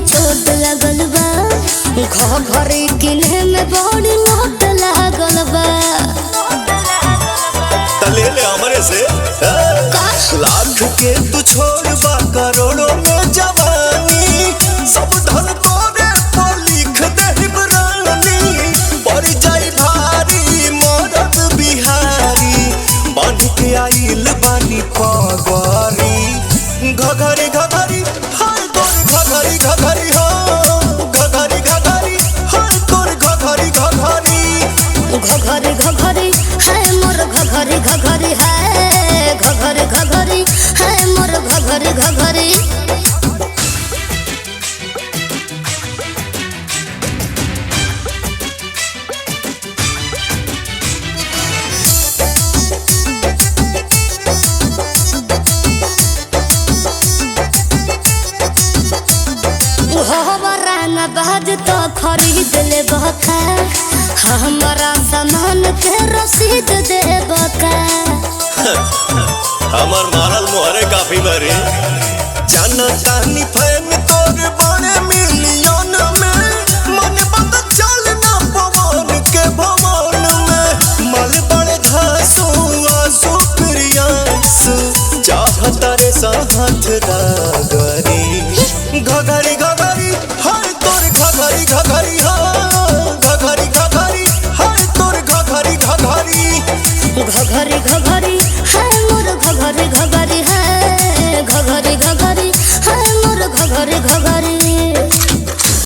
में चोट लगल बा, घर किने में बड़ी लोट लागल बा। ले ले हमरे से लाख के तू छोड़ बा करोड़ों में जवानी, सब धन तोरे पर लिख दे रानी। पड़ जाई भारी मरद बिहारी, बांध के आइल बानी पगरी। घघरी घघरी हाय तोर घघरी घघरी हो, घघरी घघरी हाय तोर घघरी घघरी। घघरी घघरी है मोर घघरी घघरी है, घघरी घघरी है मोर घघरी घघरी। बाज तो खरीद ले बका, हमारा सामान के रसीद दे बका। हमार मारल मोहरे काफी बरी, जाना तानी फैन तोर बड़े मिलियन में। मन बंद चलना पवन के भवन में, मल बड़े घासू आंसू प्रियांसू चाहता रे साथ दा।